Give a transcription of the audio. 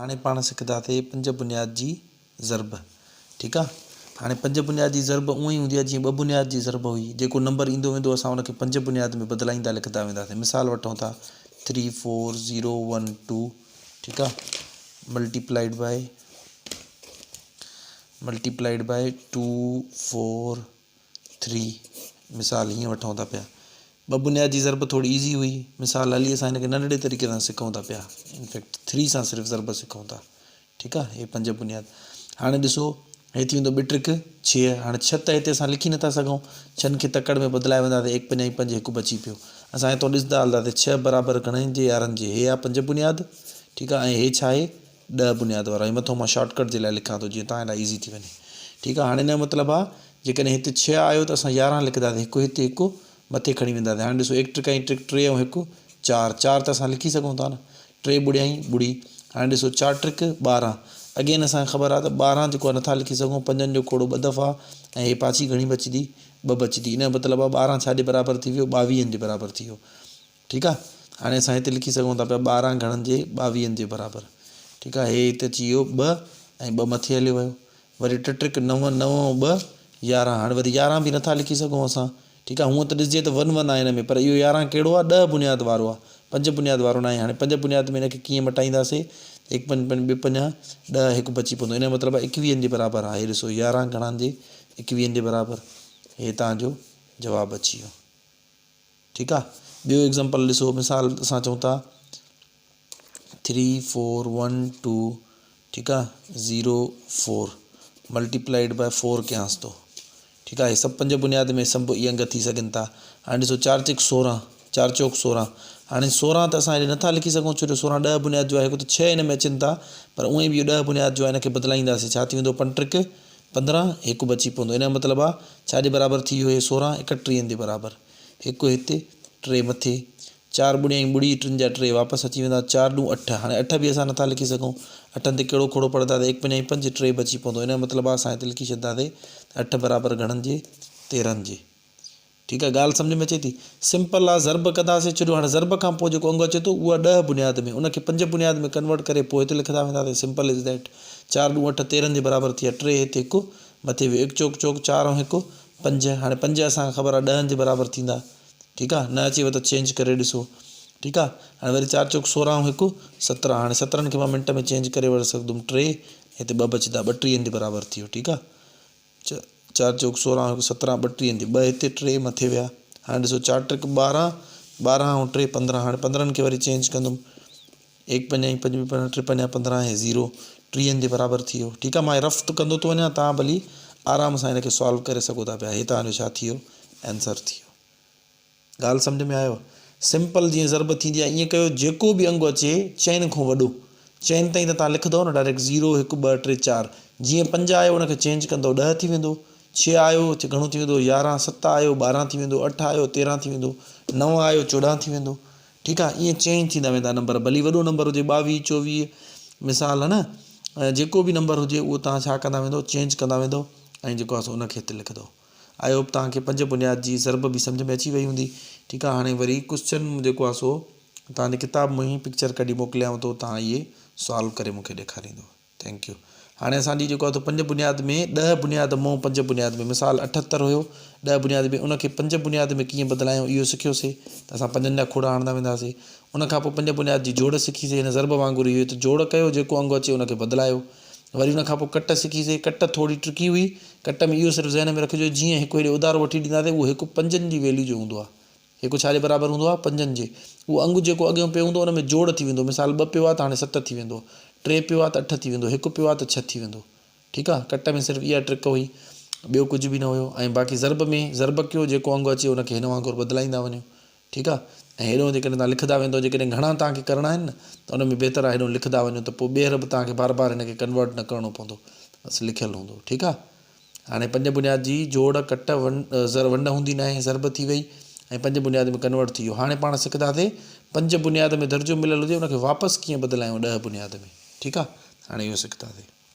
हाणे पाण सिखंदासीं पंज बुनियाद जी ज़रब। ठीक है। हाँ पंज बुनियाद जी ज़रब उं हूंदी आहे जीअं ॿ बुनियाद जी ज़रब हुई। जेको नंबर ईंदो वेंदो असां उनखे पंज बुनियाद में बदिलाईंदा लिखंदा वेंदासीं। मिसाल वठूं था 3 4 0 1 2। ठीक है। Multiplied by 2 4 3। मिसाल हीअं वठूं था पिया। ॿ बुनियाद जी ज़रब थोड़ी ईज़ी हुई। मिसाल हली असां हिनखे नंढड़े तरीक़े सां सिखूं था पिया। इनफैक्ट 3 सां सिर्फ़ु ज़रब सिखूं था। ठीक है। ये पंज बुनियाद। हाणे ॾिसो हे थी वेंदो ॿ ट्रिक 6। हाणे 6 त हिते असां लिखी नथा सघूं। 6 खे तकड़ में बदिलाए वेंदासीं। 1 5 5 हिकु बची पियो। असां हितां ॾिसंदा हलंदासीं 6 बराबर घणनि जे 11 जे। हे आहे पंज बुनियाद। ठीक है। ऐं हे छा आहे 10 बुनियाद वारा। हे मथां मां शॉर्टकट जे लाइ लिखां थो जीअं तव्हां लाइ ईज़ी थी वञे। ठीक है। हाणे हिन जो मतिलबु आहे जेकॾहिं हिते 6 आयो त असां 11 लिखंदासीं। हिकु हिते हिकु मथे खणी वेंदासीं। हाणे ॾिसो 1 ट्रिक ऐं ट्रिक 3 ऐं 1 4। 4 त असां लिखी सघूं था न। 3 ॿुड़ियाई ॿुड़ी। हाणे ॾिसो 4 ट्रिक 12। अगेन असांखे ख़बर आहे त 12 जेको आहे नथा लिखी सघूं। 5 जो खोड़ो 2 दफ़ा ऐं हे पाची घणी बचंदी 2 बचंदी। इन जो मतिलबु आहे 12 छा जे बराबरि थी वियो 22 जे बराबरि थी वियो। ठीक आहे। हाणे असां हिते लिखी सघूं था पिया 12 घणनि जे 22 जे बराबरि। ठीक आहे। हे हिते अची वियो 2 ऐं 2 मथे हलियो वियो। वरी टे ट्रिक 9 9 2 11। हाणे वरी 11 बि नथा लिखी सघूं असां। ठीक आहे। हूअं त ॾिसजे त 1 1 आहे हिन में पर इहो 11 कहिड़ो आहे 10 बुनियाद वारो आहे। 5 बुनियाद वारो न आहे। हाणे 5 बुनियाद में हिनखे कीअं मटाईंदासीं। 1 5 5 2 5 10 हिकु बची पवंदो। इन जो मतिलबु आहे 21 जे बराबरि आहे। हे ॾिसो 11 घणनि जे 21 जे बराबरि। हे तव्हांजो जवाबु अची वियो। ठीक आहे। ॿियो एग्ज़ाम्पल ॾिसो। मिसाल असां चऊं था 3 4 1 2। ठीक आहे 0 4 मल्टीप्लाइड बाय 4 कयांसि थो। ठीक आहे। सभु 5 बुनियाद में सभु इहे अंग थी सघनि था। हाणे ॾिसो 4 चिक 16 4 चौक 16। हाणे 16 त असां हेॾे नथा लिखी सघूं छो जो 16 10 बुनियाद जो आहे। हिकु त 6 हिन में अचनि था पर उहे बि इहो 10 बुनियाद जो आहे। हिनखे बदिलाईंदासीं छा थी वेंदो 5 ट्रिक 15 हिकु बची पवंदो। इन जो मतिलबु आहे छा जे बराबरि थी वियो हे 16 31 जे बराबरि। हिकु हिते 3 मथे 4 ॿुड़ियाई ॿुड़ी 3 जा 3 वापसि अची वेंदा 4 ॾूं 8। हाणे 8 बि असां नथा लिखी सघूं। 8 ते कहिड़ो खोड़ो पढ़ंदासीं 1 5 5 3 बची पवंदो। इन जो मतिलबु आहे असां हिते लिखी छॾंदासीं 8 बराबरि घणनि जे 13 जे। ठीक आहे। ॻाल्हि सम्झ में अचे थी। सिंपल आहे। ज़रब कंदासीं छॾियो। हाणे ज़रब खां पोइ जेको अंग अचे थो उहा 10 बुनियाद में उनखे 5 बुनियाद में कन्वर्ट करे पोइ हिते लिखंदा वेंदासीं। Simple is that. 4 ॾूं 8 13 जे बराबरि थी विया। 3 हिते हिकु मथे वियो 1 चौक चौक 4 ऐं 1 5। हाणे 5 असांखे ख़बर आहे 10 जे बराबरि थींदा। ठीक आहे। न अचेव त चेंज करे ॾिसो। ठीक आहे। हाणे वरी 4 चौक 16 ऐं 1 17। हाणे 17 खे मां मिंट में चेंज करे वठी सघंदुमि। 3 हिते 2 बचंदा 32 जे बराबरि थी वियो। ठीक आहे। 4 चौक 16 ऐं 17 32 जे 2 हिते 3 मथे विया। हाणे ॾिसो 4 ट्रिक 12 12 ऐं 3 15। हाणे 15 खे वरी चेंज कंदुमि 1 5 5 3 5 15 ऐं 0 30 जे बराबरि थी वियो। ठीक आहे। मां रफ़ कंदो थो वञा तव्हां भली आराम सां हिनखे सॉल्व करे सघो था पिया। हे तव्हांजो छा थी वियो आंसर थी वियो। ॻाल्हि सम्झ में आयो। सिंपल जीअं ज़रब थींदी आहे ईअं कयो। जेको बि अंग अचे चइनि खां वॾो चइनि ताईं त तव्हां लिखंदव न डायरेक्ट 0 1 2 3 4। जीअं 5 आयो उनखे चेंज कंदव 10 थी वेंदो। 6 आयो घणो थी वेंदो 11। 7 आयो 12 थी वेंदो। 8 आयो 13 थी वेंदो। 9 आयो 14 थी वेंदो। ठीक आहे। ईअं चेंज थींदा वेंदा नंबर। भली वॾो नंबर हुजे 22 24 मिसाल आहे न। जेको बि नंबर हुजे उहो तव्हां छा कंदा वेंदो चेंज कंदा वेंदो ऐं जेको आहे सो उनखे हिते लिखंदो। आई होप तव्हांखे 5 बुनियाद जी ज़रब बि सम्झ में अची वई हूंदी। ठीक आहे। हाणे वरी क्वेश्चन जेको आहे सो तव्हांजी किताब में ई पिक्चर कढी मोकिलियांव थो। तव्हां इहे सॉल्व करे मूंखे ॾेखारींदो। Thank U. हाणे असांजी जेको आहे 5 बुनियाद में 10 बुनियाद मों 5 बुनियाद में मिसाल 78 हुयो 10 बुनियाद में उनखे 5 बुनियाद में कीअं बदिलायूं इहो सिखियोसीं त असां 5 जा खोड़ा हणंदा वेंदासीं। उनखां पोइ 5 बुनियाद जी जोड़ सिखीसीं। हिन ज़रब वांगुरु इहो त जोड़ कयो जेको अंग अचे उनखे बदिलायो। वरी उनखां पोइ कट सिखीसीं। कट थोरी ट्रिकी हुई। कट में इहो सिर्फ़ु ज़हन में रखिजो जीअं हिकु हेॾे उधारो वठी ॾींदासीं उहो हिकु 5 जी वैल्यू जो हूंदो आहे। हिकु छा जे बराबरि हूंदो आहे 5 जे। उहो अंग जेको अॻियां पियो हूंदो उन में जोड़ थी वेंदो। मिसाल 2 पियो आहे त हाणे 7 थी वेंदो। 3 पियो आहे त 8 थी वेंदो। 1 पियो आहे त 6 थी वेंदो। ठीक आहे। कट में सिर्फ़ु इहा ट्रिक हुई ॿियो कुझु बि न हुयो। ऐं बाक़ी ज़रब में ज़रब कयो जेको अंग अचे उनखे हिन वांगुरु बदिलाईंदा वञो। ठीक आहे। ऐं हेॾो जेकॾहिं तव्हां लिखंदा वेंदो जेकॾहिं घणा तव्हांखे करणा आहिनि न त उन में बहितर आहे हेॾो लिखंदा वञो त पोइ ॿीहर बि तव्हांखे बार बार हिनखे कन्वर्ट न करिणो पवंदो। बसि लिखियलु हूंदो। ठीक आहे। हाणे 5 बुनियाद जी जोड़ कट वंड हूंदी न आहे ज़रब थी वई ऐं 5 बुनियाद में कन्वर्ट थी वियो। हाणे पाण सिखंदासीं 5 बुनियाद में दर्जो मिलियलु हुजे उनखे वापसि कीअं बदिलायूं 10 बुनियाद में। ठीक आहे। हाणे इहो सिखंदासीं।